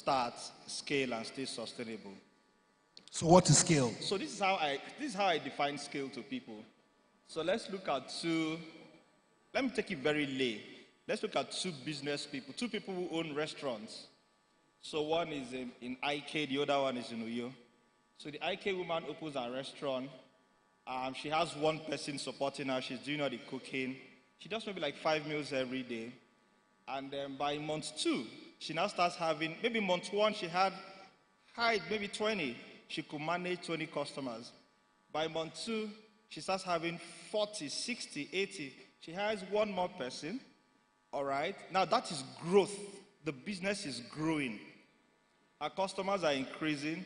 start, scale, and stay sustainable. So what is scale? So this is how I define scale to people. So let's look at two. Let me take it very lay. Let's look at two business people, two people who own restaurants. So one is in IK, the other one is in Uyo. So the IK woman opens a restaurant. She has one person supporting her. She's doing all the cooking. She does maybe like 5 meals every day. And then by month 2, she now starts having, maybe month 1, she had maybe 20. She could manage 20 customers. By month 2, she starts having 40, 60, 80. She hires one more person. All right. Now that is growth. The business is growing. Our customers are increasing.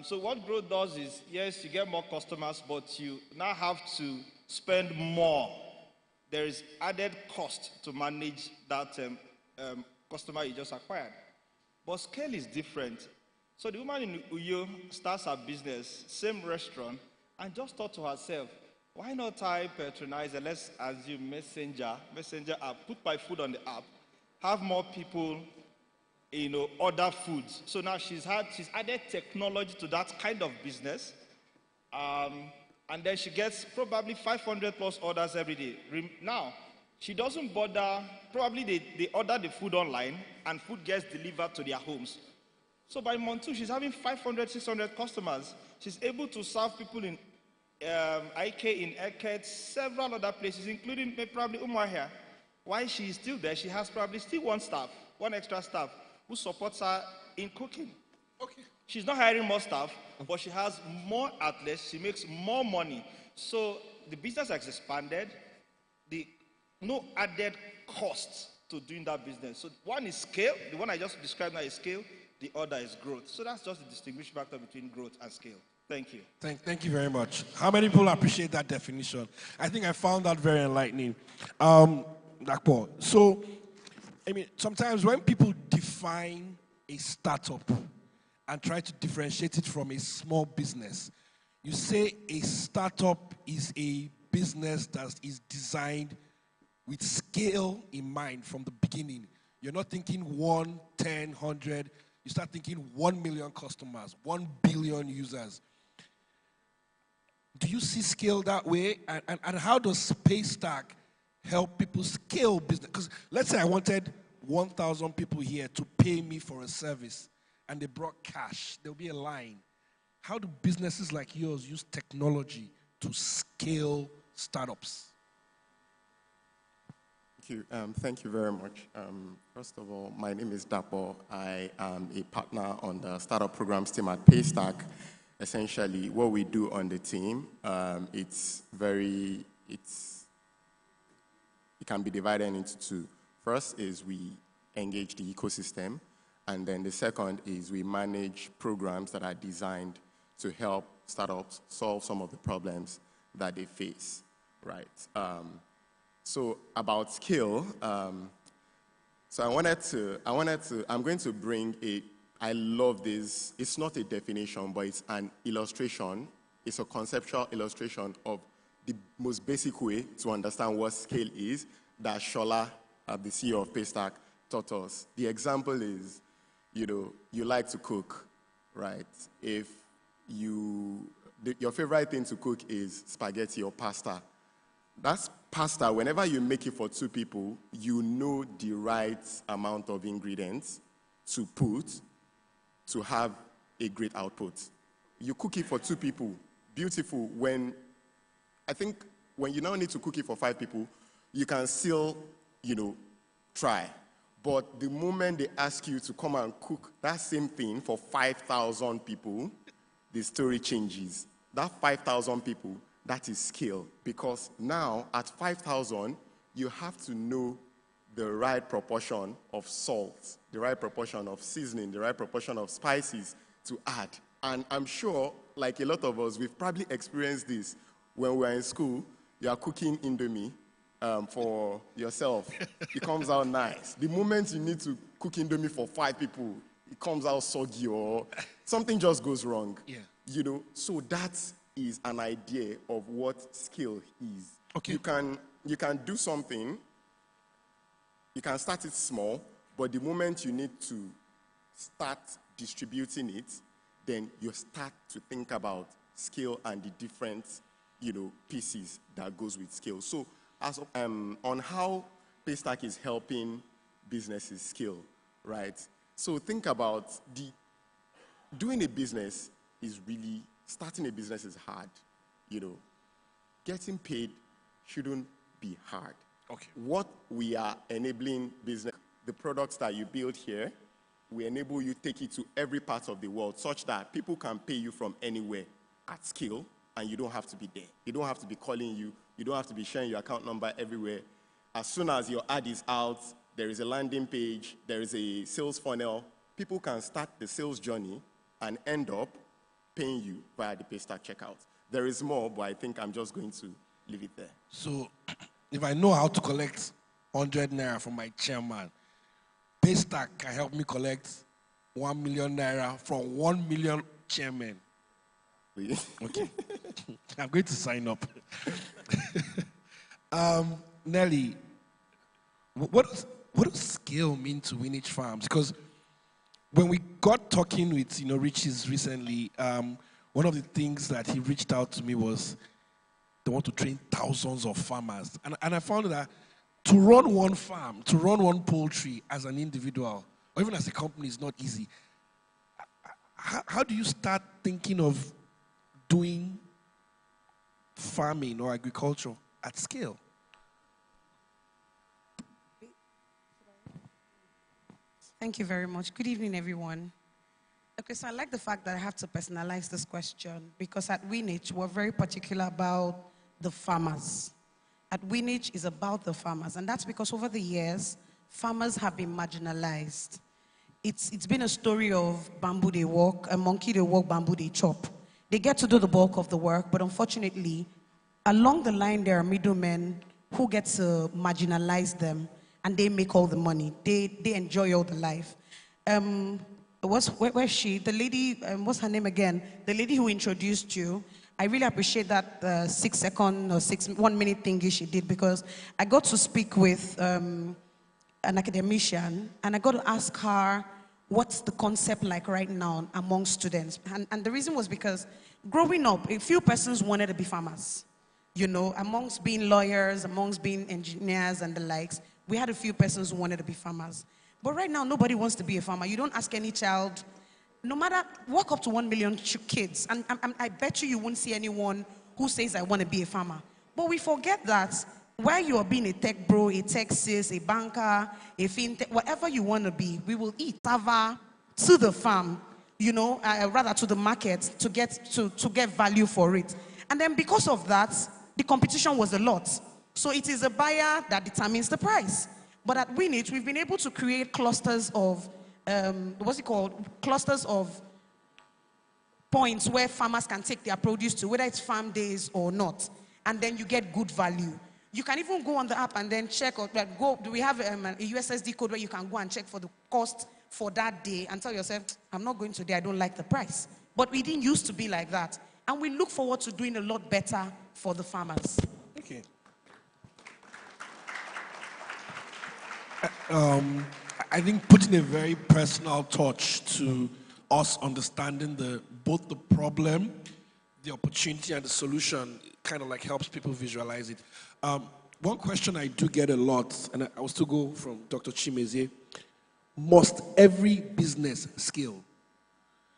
So what growth does is, yes, you get more customers, but you now have to spend more. There is added cost to manage that customer you just acquired. But scale is different. So the woman in Uyo starts her business, same restaurant, and just thought to herself, why not I patronize and let's assume messenger app, put my food on the app, have more people, order foods. So now she's added technology to that kind of business. And then she gets probably 500 plus orders every day. Now, she doesn't bother, probably they order the food online and food gets delivered to their homes. So by month 2, she's having 500, 600 customers. She's able to serve people in IK, in Eket, several other places, including probably Umuahia. While she is still there, she has probably still one extra staff, who supports her in cooking. Okay. She's not hiring more staff, but she has more outlets. She makes more money. So the business has expanded. No added cost to doing that business. So one is scale. The one I just described now is scale. The other is growth. So that's just the distinguishing factor between growth and scale. Thank you. Thank you very much. How many people appreciate that definition? I think I found that very enlightening. Akwa. So, sometimes when people define a startup and try to differentiate it from a small business, you say a startup is a business that is designed with scale in mind from the beginning. You're not thinking 1, 10, 100. You start thinking 1 million customers, 1 billion users. Do you see scale that way? And how does Paystack help people scale business? Because let's say I wanted 1,000 people here to pay me for a service, and they brought cash. There'll be a line. How do businesses like yours use technology to scale startups? Thank you very much. First of all, my name is Dapo. I am a partner on the startup programs team at Paystack. Essentially, what we do on the team, it can be divided into two. First is we engage the ecosystem, and then the second is we manage programs that are designed to help startups solve some of the problems that they face, right? So about scale, so I'm going to bring I love this. It's not a definition, but it's an illustration. It's a conceptual illustration of the most basic way to understand what scale is that Shola, the CEO of Paystack, taught us. The example is, you like to cook, right? If your favorite thing to cook is spaghetti or pasta, that's pasta. Whenever you make it for 2 people, you know the right amount of ingredients to put to have a great output. You cook it for 2 people, beautiful. I think when you now need to cook it for 5 people, you can still, try. But the moment they ask you to come and cook that same thing for 5,000 people, the story changes. That 5,000 people, that is scale. Because now, at 5,000, you have to know the right proportion of salt, the right proportion of seasoning, the right proportion of spices to add. And I'm sure, like a lot of us, we've probably experienced this when we were in school. You are cooking Indomie for yourself. It comes out nice. The moment you need to cook Indomie for 5 people, it comes out soggy or something just goes wrong. Yeah. So that is an idea of what skill is. Okay. You can do something. You can start it small, but the moment you need to start distributing it, then you start to think about scale and the different, pieces that goes with scale. So as on how Paystack is helping businesses scale, right? So think about doing a business is really, starting a business is hard, Getting paid shouldn't be hard. Okay. What we are enabling business, the products that you build here, we enable you take it to every part of the world such that people can pay you from anywhere at scale, and you don't have to be there. You don't have to be calling you. You don't have to be sharing your account number everywhere. As soon as your ad is out, there is a landing page, there is a sales funnel. People can start the sales journey and end up paying you via the Paystack checkout. There is more, but I think I'm just going to leave it there. So if I know how to collect 100 naira from my chairman, Paystack can help me collect 1 million naira from 1 million chairmen. Okay. I'm going to sign up. Nelly, what does scale mean to Winich Farms? Because when we got talking with Riches recently, one of the things that he reached out to me was they want to train thousands of farmers. And I found that to run one farm, to run one poultry as an individual, or even as a company, is not easy. How do you start thinking of doing farming or agriculture at scale? Thank you very much. Good evening, everyone. Okay, so I like the fact that I have to personalize this question because at Winich, we're very particular about the farmers. At Winich is about the farmers, and that's because over the years, farmers have been marginalized. It's been a story of bamboo they walk, a monkey they walk, bamboo they chop. They get to do the bulk of the work, but unfortunately, along the line, there are middlemen who get to marginalize them, and they make all the money. They enjoy all the life. Where's she? The lady, what's her name again? The lady who introduced you. I really appreciate that 6-second or 1 minute thingy she did, because I got to speak with an academician, and I got to ask her what's the concept like right now among students. And the reason was because growing up, a few persons wanted to be farmers. Amongst being lawyers, amongst being engineers and the likes, we had a few persons who wanted to be farmers. But right now, nobody wants to be a farmer. You don't ask any child, no matter, walk up to 1 million kids, and I bet you won't see anyone who says, I want to be a farmer. But we forget that while you are being a tech bro, a tech sis, a banker, a fintech, whatever you want to be, we will eat cassava to the farm, rather to the market to get value for it. And then because of that, the competition was a lot. So it is a buyer that determines the price. But at Winich, we've been able to create clusters of, clusters of points where farmers can take their produce to, whether it's farm days or not. And then you get good value. You can even go on the app and then check, do we have a USSD code where you can go and check for the cost for that day and tell yourself, I'm not going today, I don't like the price. But we didn't used to be like that. And we look forward to doing a lot better for the farmers. Okay. I think putting a very personal touch to us understanding both the problem, the opportunity, and the solution kind of like helps people visualize it. One question I do get a lot, and I will still go from Dr. Chimezie: must every business scale?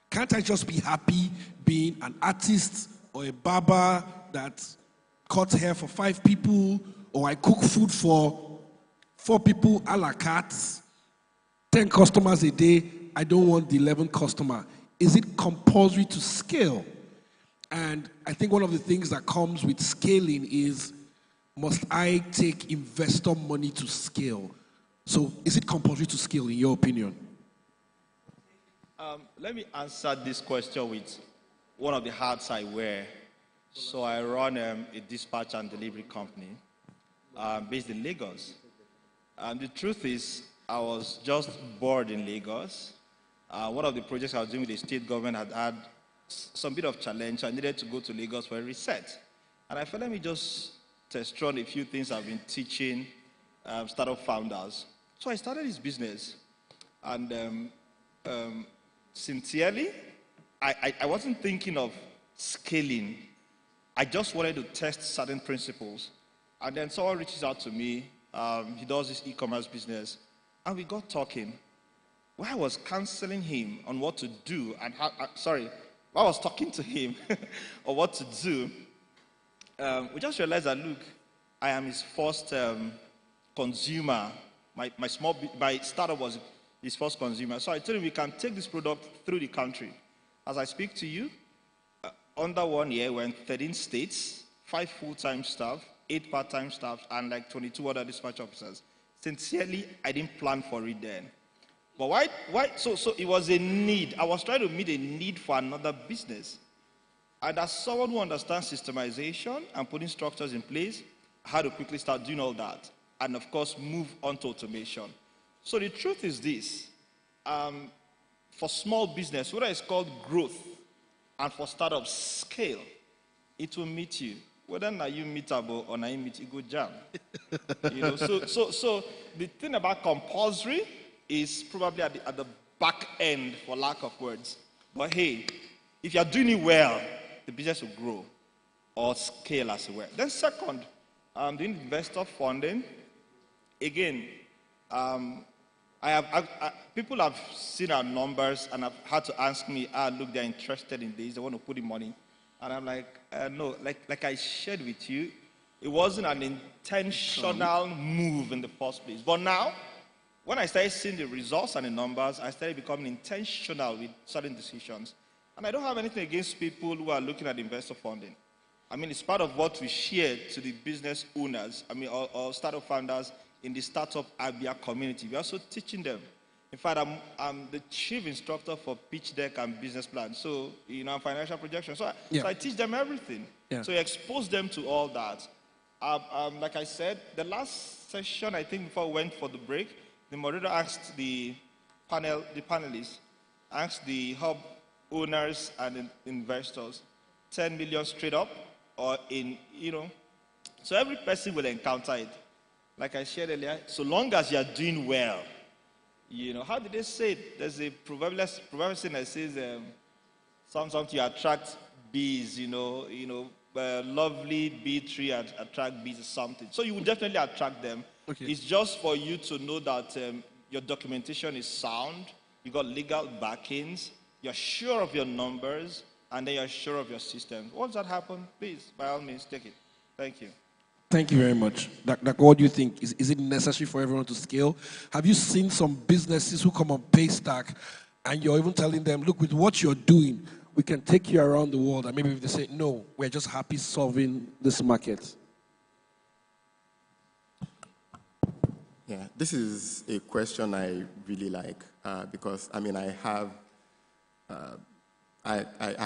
Can't I just be happy being an artist or a barber that cuts hair for 5 people, or I cook food for 4 people a la carte, 10 customers a day, I don't want the 11th customer? Is it compulsory to scale? And I think one of the things that comes with scaling is, must I take investor money to scale? So is it compulsory to scale in your opinion? Let me answer this question with one of the hats I wear. So I run a dispatch and delivery company based in Lagos. The truth is, I was just bored in Lagos. One of the projects I was doing with the state government had some bit of challenge. I needed to go to Lagos for a reset. And I felt, let me just test run a few things I've been teaching startup founders. So I started this business. And Sincerely, I wasn't thinking of scaling. I just wanted to test certain principles. And then someone reaches out to me. He does this e-commerce business. And we got talking. While I was counseling him on what to do and how, while I was talking to him on what to do, we just realized that, look, I am his first consumer. My startup was his first consumer. So I told him we can take this product through the country. As I speak to you, under 1 year, we're in 13 states, 5 full-time staff, 8 part-time staff, and like 22 other dispatch officers. Sincerely, I didn't plan for it then. But why? So it was a need. I was trying to meet a need for another business. And as someone who understands systemization and putting structures in place, I had to quickly start doing all that. And of course, move on to automation. So the truth is this. For small business, whether it's called growth, and for startups, scale, it will meet you. Whether now you meetable or now you meet, you go jam. So the thing about compulsory is probably at the back end, for lack of words. But hey, if you're doing it well, the business will grow or scale as well. Then second, the investor funding. Again, people have seen our numbers and have had to ask me, look, they're interested in this, they want to put in money. And I'm like, no, like I shared with you, it wasn't an intentional move in the first place. But now, when I started seeing the results and the numbers, I started becoming intentional with certain decisions. And I don't have anything against people who are looking at investor funding. I mean, it's part of what we share to the business owners, or startup founders in the startup Abia community. We're also teaching them. In fact, I'm the chief instructor for pitch deck and business plan. So, financial projection. So I teach them everything. Yeah. So I expose them to all that. Like I said, the last session, I think before we went for the break, the moderator asked the panelists, asked the hub owners and investors, 10 million straight up, or so every person will encounter it. Like I shared earlier, so long as you're doing well, how did they say it? There's a proverbial saying that says, sometimes you attract bees, lovely bee tree attract bees or something. So you will definitely attract them. Okay. It's just for you to know that your documentation is sound, you got legal backings, you're sure of your numbers, and then you're sure of your system. Once that happens, please, by all means, take it. Thank you. Thank you very much. Dr. What do you think? Is it necessary for everyone to scale? Have you seen some businesses who come on Paystack and you're even telling them, look, with what you're doing, we can take you around the world, and maybe if they say, no, we're just happy solving this market? Yeah, this is a question I really like because, I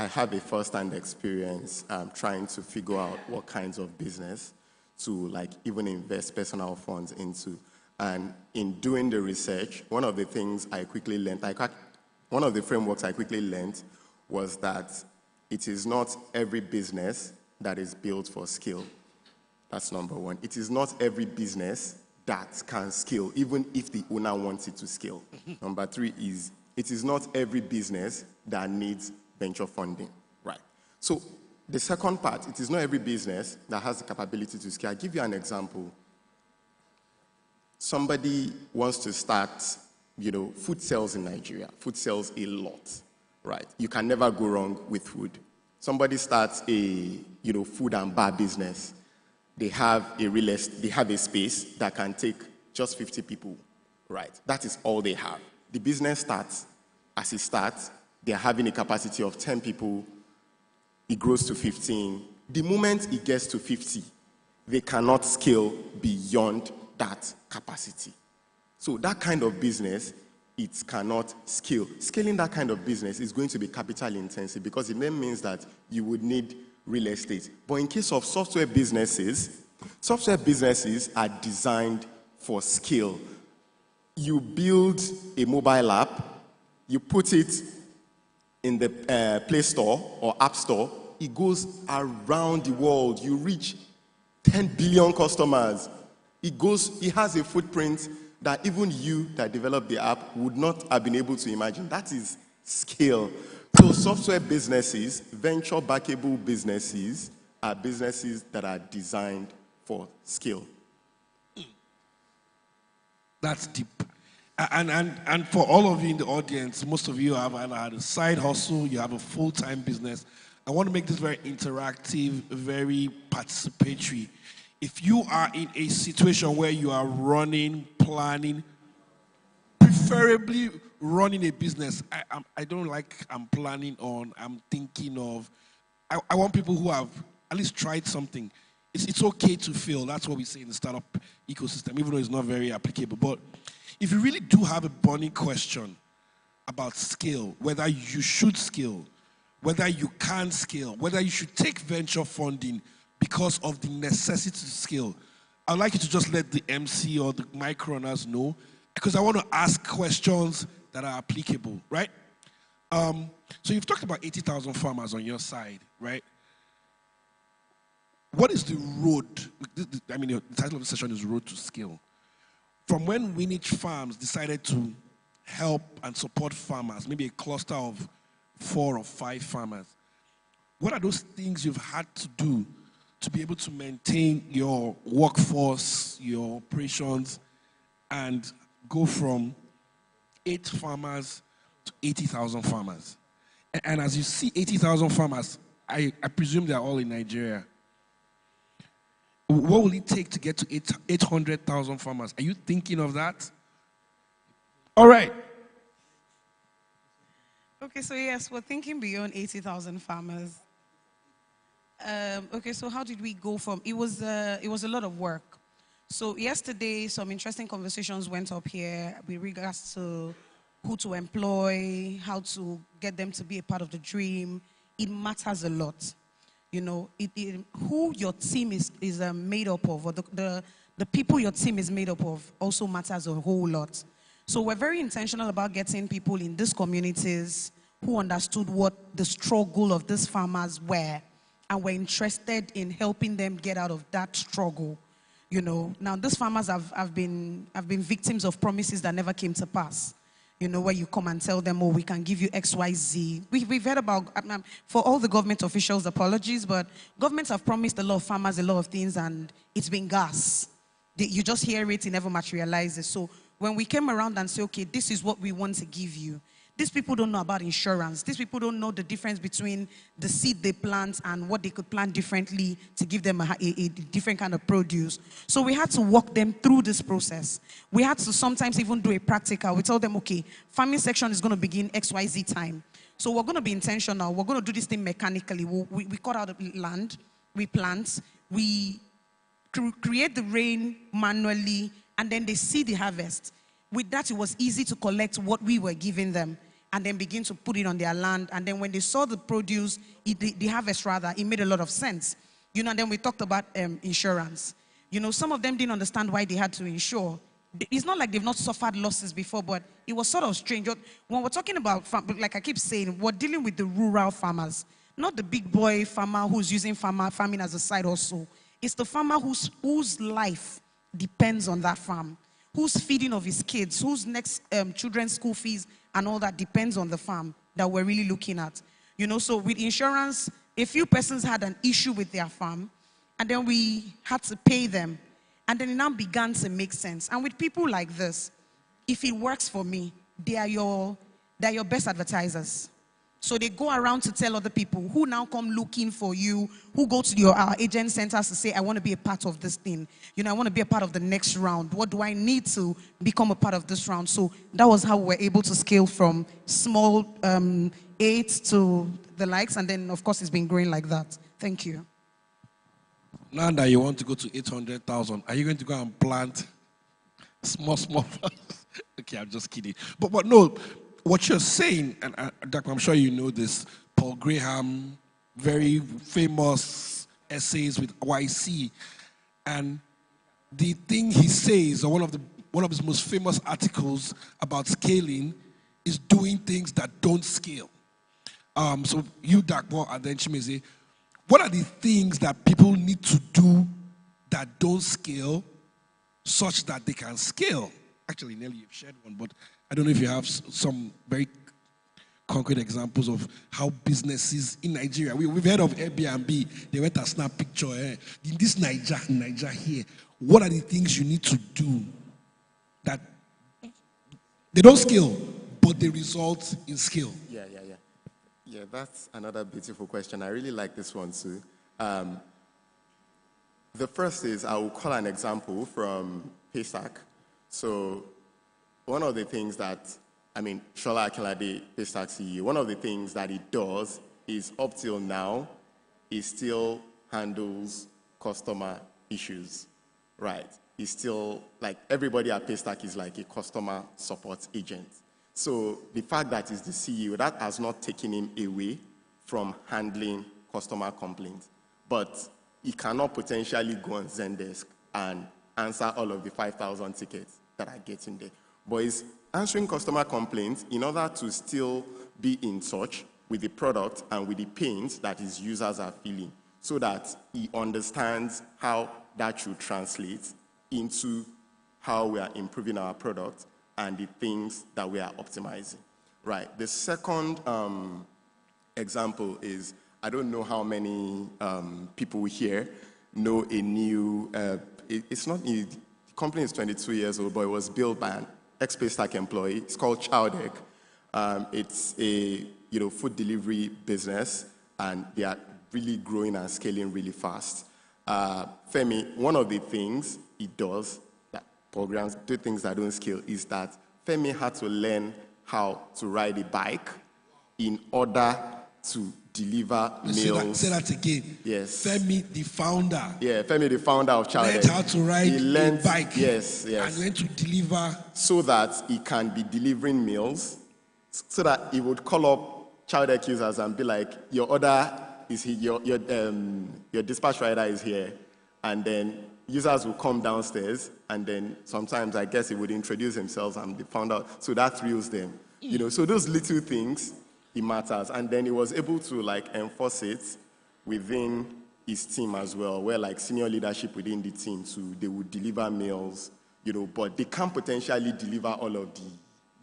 have a first-hand experience trying to figure out what kinds of business to even invest personal funds into. And in doing the research, one of the things I quickly learned, one of the frameworks I quickly learned was that it is not every business that is built for scale. That's number one. It is not every business that can scale, even if the owner wants it to scale. Number three is, it is not every business that needs venture funding, right? So the second part, it is not every business that has the capability to scale. I'll give you an example. Somebody wants to start, food sells in Nigeria. Food sells a lot, right? You can never go wrong with food. Somebody starts a, food and bar business. They have a space that can take just 50 people, right? That is all they have. The business starts. As it starts, they're having a capacity of 10 people. It grows to 15. The moment it gets to 50, they cannot scale beyond that capacity. So that kind of business, it cannot scale. Scaling that kind of business is going to be capital intensive because it then means that you would need real estate. But in case of software businesses are designed for scale. You build a mobile app, you put it in the Play Store or App Store, it goes around the world. You reach 10 billion customers. It has a footprint that even you that developed the app would not have been able to imagine. That is scale. So software businesses, venture backable businesses, are businesses that are designed for scale. That's deep. And for all of you in the audience, most of you have either had a side hustle, you have a full-time business. I want to make this very interactive, very participatory. If you are in a situation where you are running, planning, preferably running a business, I don't like I'm planning on, I'm thinking of. I want people who have at least tried something. It's okay to fail. That's what we say in the startup ecosystem, even though it's not very applicable. But if you really do have a burning question about scale, whether you should scale, whether you can scale, whether you should take venture funding because of the necessity to scale, I'd like you to just let the MC or the mic runners know, because I want to ask questions that are applicable, right? So you've talked about 80,000 farmers on your side, right? What is the road? I mean, the title of the session is Road to Scale. From when Winich Farms decided to help and support farmers, maybe a cluster of 4 or 5 farmers, what are those things you've had to do to be able to maintain your workforce, your operations, and go from 8 farmers to 80,000 farmers? And as you see 80,000 farmers, I presume they're all in Nigeria. What will it take to get to 800,000 farmers? Are you thinking of that? All right. Okay, so yes, we're thinking beyond 80,000 farmers. Okay, so how did we go from? It was a lot of work. So yesterday, some interesting conversations went up here with regards to who to employ, how to get them to be a part of the dream. It matters a lot. You know, who your team is made up of, or the people your team is made up of also matters a whole lot. So we're very intentional about getting people in these communities who understood what the struggle of these farmers were, and were interested in helping them get out of that struggle. You know, now these farmers have been victims of promises that never came to pass. You know, where you come and tell them, oh, we can give you X, Y, Z. We've heard about, for all the government officials, apologies, but governments have promised a lot of farmers a lot of things, and it's been gas. You just hear it, it never materializes. So when we came around and said, okay, this is what we want to give you, these people don't know about insurance. These people don't know the difference between the seed they plant and what they could plant differently to give them a different kind of produce. So we had to walk them through this process. We had to sometimes even do a practical. We told them, okay, farming section is going to begin XYZ time. So we're going to be intentional. We're going to do this thing mechanically. We cut out the land, we plant, we create the rain manually, and then they see the harvest. With that, it was easy to collect what we were giving them and then begin to put it on their land. And then when they saw the produce, the harvest rather, it made a lot of sense. You know, and then we talked about insurance. You know, some of them didn't understand why they had to insure. It's not like they've not suffered losses before, but it was sort of strange. When we're talking about, like I keep saying, we're dealing with the rural farmers, not the big boy farmer who's using farming as a side hustle. It's the farmer whose life depends on that farm, whose feeding of his kids, whose next children's school fees and all that depends on the farm that we're really looking at. You know, so with insurance, a few persons had an issue with their farm, and then we had to pay them. And then it now began to make sense. And with people like this, if it works for me, they're your best advertisers. So they go around to tell other people who now come looking for you, who go to our agent centers to say, I want to be a part of this thing. You know, I want to be a part of the next round. What do I need to become a part of this round? So that was how we were able to scale from small 8 to the likes. And then, of course, it's been growing like that. Thank you. Now that you want to go to 800,000, are you going to go and plant small? Okay, I'm just kidding. But no. What you're saying, and Doc, I'm sure you know this, Paul Graham, very famous essays with YC, and the thing he says, or one of his most famous articles about scaling, is doing things that don't scale. So you, Dakpo, and then Chimeze, what are the things that people need to do that don't scale such that they can scale? Actually, Nelly, you've shared one, but I don't know if you have some very concrete examples of how businesses in Nigeria, we've heard of Airbnb, they went and snap picture. In this Niger here, what are the things you need to do that they don't scale, but they result in skill? Yeah, that's another beautiful question. I really like this one too. The first is, I will call an example from Paystack. So one of the things that, Shola Akinlade, Paystack CEO, one of the things that he does is up till now, he still handles customer issues, right? He's still, like, everybody at Paystack is like a customer support agent. So the fact that he's the CEO, that has not taken him away from handling customer complaints. But he cannot potentially go on Zendesk and answer all of the 5,000 tickets that are getting there. But he's answering customer complaints in order to still be in touch with the product and with the pains that his users are feeling, so that he understands how that should translate into how we are improving our product and the things that we are optimizing, right? The second example is, I don't know how many people here know a new, it's not new, the company is 22 years old, but it was built by an ex-Paystack employee. It's called Chowdeck. It's a food delivery business, and they are really growing and scaling really fast. Femi, one of the things he does, that programs do things that don't scale, is that Femi had to learn how to ride a bike in order to deliver meals. Say that again. Yes. Femi, the founder. Yeah, Femi, the founder of Chowdeck. Learned how to ride a bike. Yes. And went to deliver. So that he can be delivering meals, so that he would call up Chowdeck users and be like, your order is here, your dispatch rider is here. And then users will come downstairs, and then sometimes I guess he would introduce himself and they found out. So that thrills them. So those little things, it matters. And then he was able to enforce it within his team as well, where senior leadership within the team too, they would deliver meals, but they can't potentially deliver all of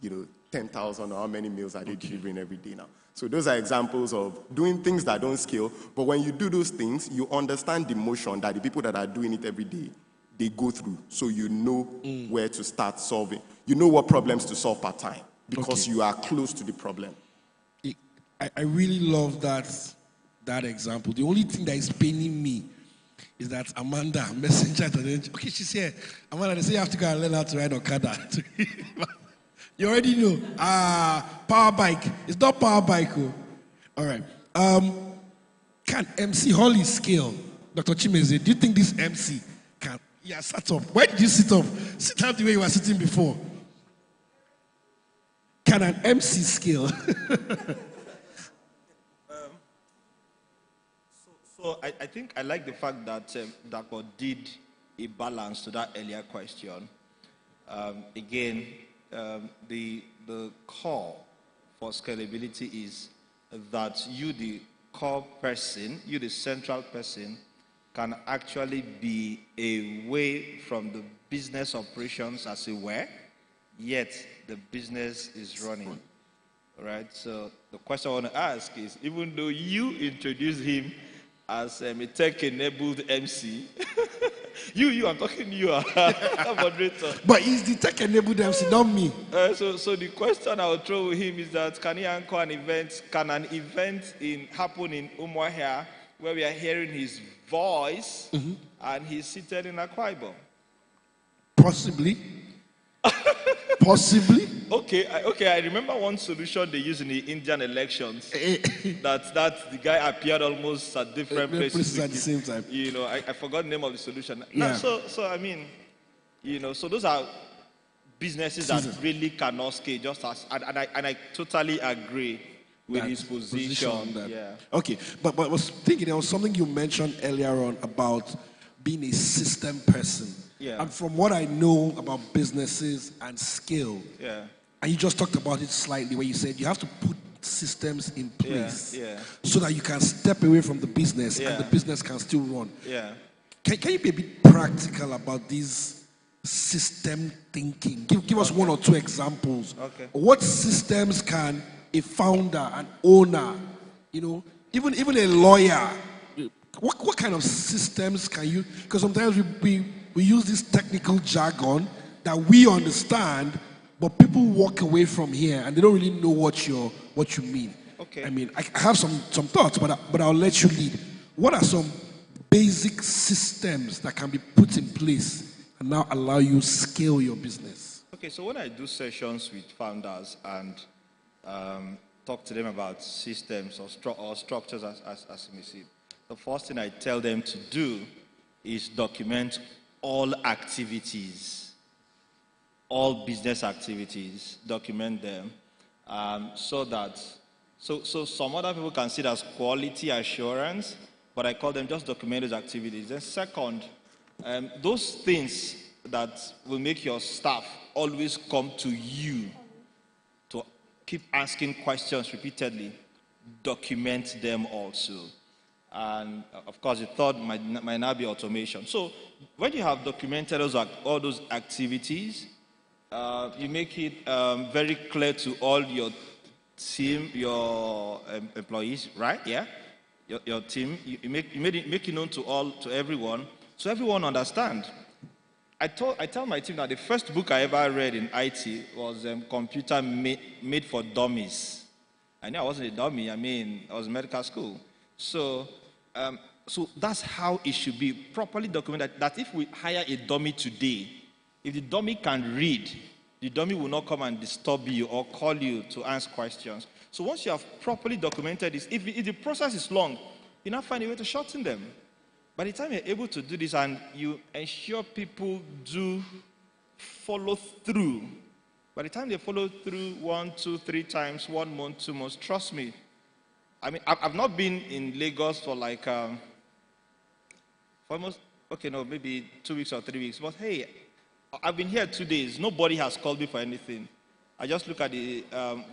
the, 10,000 or how many meals are they delivering every day now. So those are examples of doing things that don't scale, but when you do those things, you understand the motion that the people that are doing it every day, they go through. So you know where to start solving. You know what problems to solve per time, because you are close to the problem. I really love that example. The only thing that is paining me is that Amanda, messenger, okay, she's here. Amanda, they say you have to go and learn how to ride Okada. You already know. Power bike. It's not power bike. Oh. All right. Can MC Holly scale? Dr. Chimeze, do you think this MC can? Yeah, sit up. Why did you sit up? Sit down the way you were sitting before. Can an MC scale? So I think I like the fact that Dr. did a balance to that earlier question. Again, the core for scalability is that you, the core person, you, the central person, can actually be away from the business operations as it were, yet the business is running. All right? So the question I want to ask is, even though you introduced him as a tech-enabled MC, I'm talking to you, moderator. But he's the tech-enabled MC, not me. So the question I will throw with him is that can he anchor an event? Can an event happen in Umuahia where we are hearing his voice and he's seated in Akwa Ibom? Possibly. Possibly. Okay. I remember one solution they used in the Indian elections. that the guy appeared almost at different places at the same time. I forgot the name of the solution. Yeah. So I mean, so those are businesses that really cannot scale. Just as and I totally agree with his position. Yeah. Okay, but I was thinking there was something you mentioned earlier on about being a system person. Yeah. And from what I know about businesses and scale, and you just talked about it slightly, where you said you have to put systems in place so that you can step away from the business and the business can still run. Yeah. Can you be a bit practical about these system thinking. Give us one or two examples. Okay. What systems can a founder, an owner, even a lawyer, what kind of systems can you, because sometimes we use this technical jargon that we understand, but people walk away from here and they don't really know what you mean. Okay. I mean, I have some thoughts, but I'll let you lead. What are some basic systems that can be put in place and now allow you scale your business? Okay, so when I do sessions with founders and talk to them about systems or structures, as you may see, the first thing I tell them to do is document all activities, all business activities, document them, so some other people can see it as quality assurance, but I call them just document those activities. Then second, those things that will make your staff always come to you to keep asking questions repeatedly, document them also. And of course, the third might now be automation. So when you have documented all those activities, you make it very clear to all your team, your employees, right? Yeah, your team. You make it known to everyone, so everyone understand. I tell my team that the first book I ever read in IT was Computer Made for Dummies. I knew I wasn't a dummy. I mean, I was in medical school. So that's how it should be properly documented. That if we hire a dummy today, if the dummy can read, the dummy will not come and disturb you or call you to ask questions. So once you have properly documented this, if the process is long, you now find a way to shorten them. By the time you're able to do this and you ensure people do follow through, by the time they follow through 1, 2, 3 times, 1 month, 2 months, trust me. I mean, I've not been in Lagos for like for almost, maybe 2 weeks or 3 weeks. But hey, I've been here 2 days. Nobody has called me for anything. I just look at the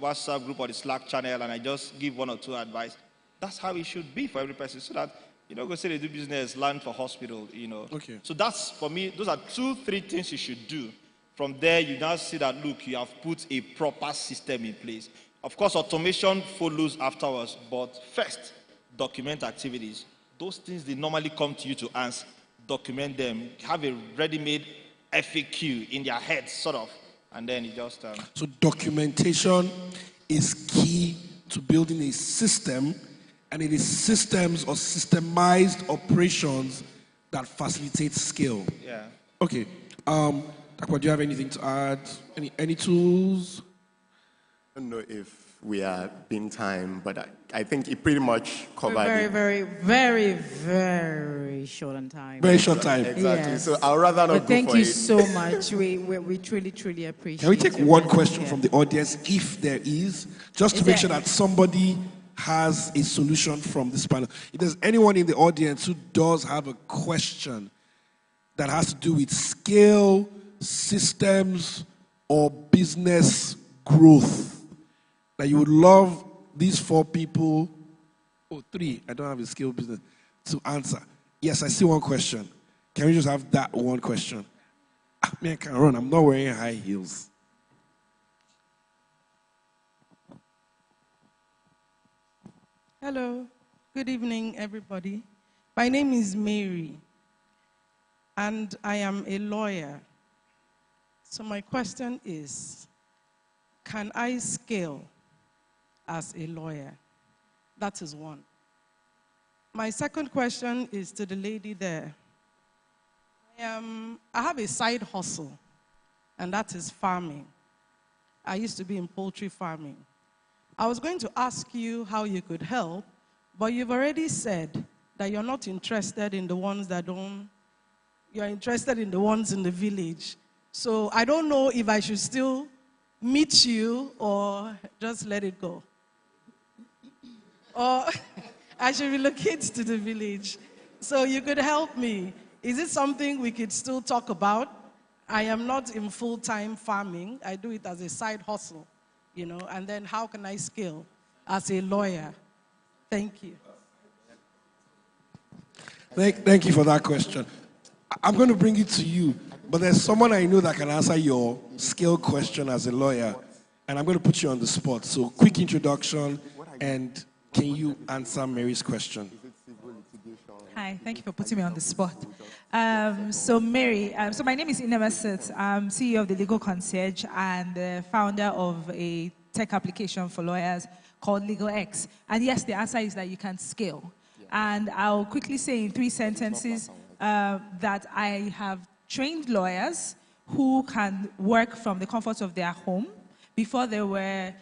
WhatsApp group or the Slack channel and I just give 1 or 2 advice. That's how it should be for every person, so that go say they do business, land for hospital, Okay. So that's, for me, those are 2, 3 things you should do. From there, you now see that, look, you have put a proper system in place. Of course, automation follows afterwards, but first, document activities. Those things, they normally come to you to ask, document them, have a ready-made FAQ in their head, sort of, and then you just... So documentation is key to building a system, and it is systems or systemized operations that facilitate scale. Yeah. Okay. Akwa, do you have anything to add? Any tools? I don't know if we are in time, but I think it pretty much covered We're it. very, very, very short on time. Very short time. Exactly. Yes. So I'd rather not But go thank for you it. so much. We truly, truly appreciate it. Can we take one question from the audience, if there is, just to Is make there- sure that somebody has a solution from this panel? If there's anyone in the audience who does have a question that has to do with scale, systems, or business growth, that you would love these 4 people, 3, I don't have a scale business, to answer. Yes, I see one question. Can we just have that one question? I can run. I'm not wearing high heels. Hello, good evening, everybody. My name is Mary, and I am a lawyer. So my question is, can I scale as a lawyer? That is one. My second question is to the lady there. I have a side hustle, and that is farming. I used to be in poultry farming. I was going to ask you how you could help, but you've already said that you're not interested in the ones that don't, you're interested in the ones in the village. So I don't know if I should still meet you or just let it go. Or I should relocate to the village. So you could help me. Is it something we could still talk about? I am not in full-time farming. I do it as a side hustle, and then how can I scale as a lawyer? Thank you. Thank you for that question. I'm going to bring it to you, but there's someone I know that can answer your skill question as a lawyer, and I'm going to put you on the spot. So, quick introduction, and can you answer Mary's question? Hi, thank you for putting me on the spot. So Mary, so my name is Inema Sit. I'm CEO of the Legal Concierge and the founder of a tech application for lawyers called LegalX. And yes, the answer is that you can scale. And I'll quickly say in 3 sentences that I have trained lawyers who can work from the comfort of their home. Before they were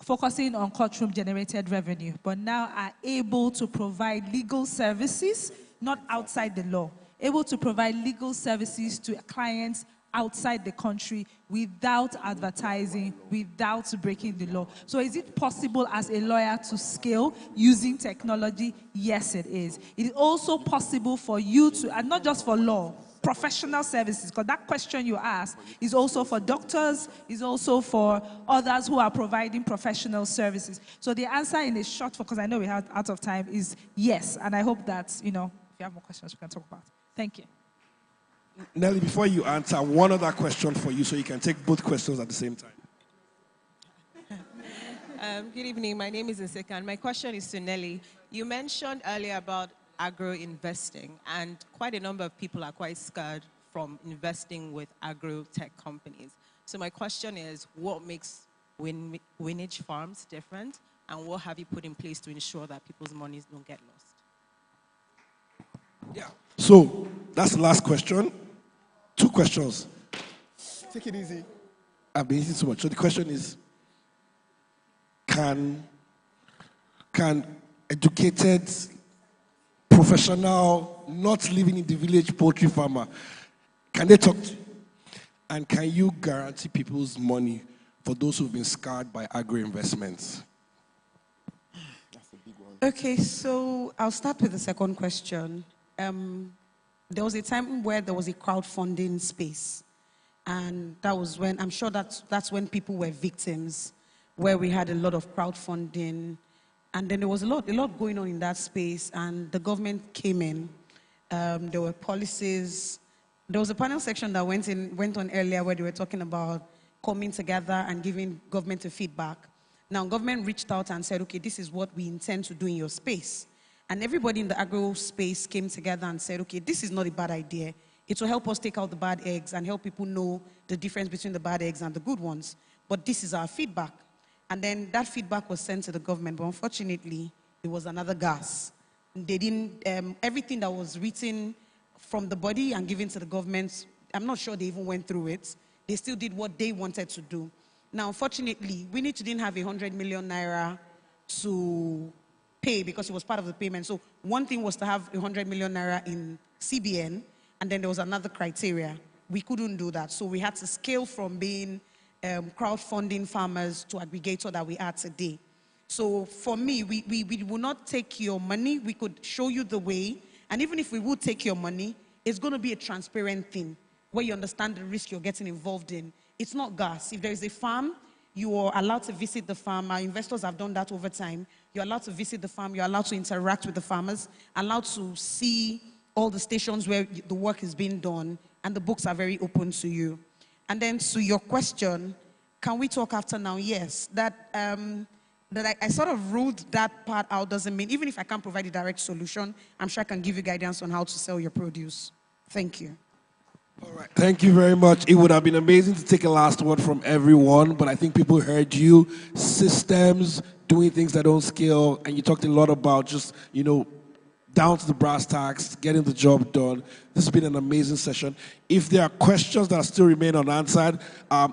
focusing on courtroom-generated revenue, but now are able to provide legal services, not outside the law, able to provide legal services to clients outside the country without advertising, without breaking the law. So is it possible as a lawyer to scale using technology? Yes, it is. It is also possible for you to, and not just for law, professional services, because that question you asked is also for doctors, is also for others who are providing professional services. So the answer in a short, because I know we're out of time, is yes. And I hope that, if you have more questions, we can talk about it. Thank you. Nelly, before you answer, one other question for you so you can take both questions at the same time. Good evening. My name is Nseka, and my question is to Nelly. You mentioned earlier about agro-investing, and quite a number of people are quite scared from investing with agro-tech companies. So my question is, what makes Winnage Farms different, and what have you put in place to ensure that people's monies don't get lost? Yeah. So that's the last question. 2 questions. Take it easy. I've been eating so much. So the question is, can educated, professional, not living in the village poultry farmer, can they talk to you? And can you guarantee people's money for those who've been scarred by agro-investments? That's a big one. Okay, so I'll start with the second question. There was a time where there was a crowdfunding space. And that was when, I'm sure that's when people were victims, where we had a lot of crowdfunding. And then there was a lot going on in that space, and the government came in. There were policies. There was a panel section that went on earlier where they were talking about coming together and giving government a feedback. Now, government reached out and said, okay, this is what we intend to do in your space. And everybody in the agro space came together and said, okay, this is not a bad idea. It will help us take out the bad eggs and help people know the difference between the bad eggs and the good ones. But this is our feedback. And then that feedback was sent to the government, but unfortunately, it was another gas. They didn't, everything that was written from the body and given to the government, I'm not sure they even went through it. They still did what they wanted to do. Now, unfortunately, didn't have 100 million naira to pay because it was part of the payment. So one thing was to have 100 million naira in CBN, and then there was another criteria. We couldn't do that. So we had to scale from being crowdfunding farmers to aggregator that we are today. So for me, we will not take your money. We could show you the way. And even if we would take your money, it's going to be a transparent thing where you understand the risk you're getting involved in. It's not gas. If there is a farm, you are allowed to visit the farm. Our investors have done that over time. You're allowed to visit the farm. You're allowed to interact with the farmers, allowed to see all the stations where the work is being done, and the books are very open to you. And then to your question, can we talk after now? Yes. That I sort of ruled that part out doesn't mean, even if I can't provide a direct solution, I'm sure I can give you guidance on how to sell your produce. Thank you. All right. Thank you very much. It would have been amazing to take a last word from everyone, but I think people heard you. Systems, doing things that don't scale, and you talked a lot about just, down to the brass tacks, getting the job done. This has been an amazing session. If there are questions that still remain unanswered,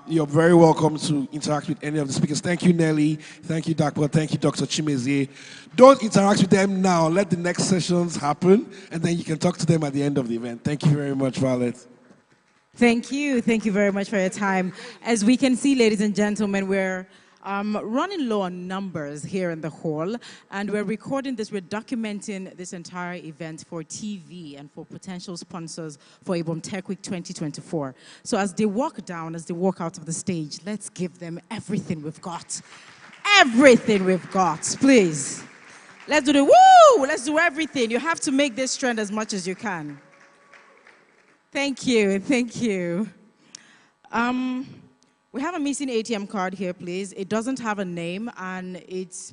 you're very welcome to interact with any of the speakers. Thank you, Nelly. Thank you, Akwa. Thank you, Dr. Chimezie. Don't interact with them now. Let the next sessions happen, and then you can talk to them at the end of the event. Thank you very much, Violet. Thank you. Thank you very much for your time. As we can see, ladies and gentlemen, we're running low on numbers here in the hall, and we're recording this, we're documenting this entire event for TV and for potential sponsors for Ibom Tech Week 2024. So as they walk down, as they walk out of the stage, let's give them everything we've got. Everything we've got, please. Let's do the woo! Let's do everything. You have to make this trend as much as you can. Thank you, thank you. We have a missing ATM card here, please. It doesn't have a name, and it's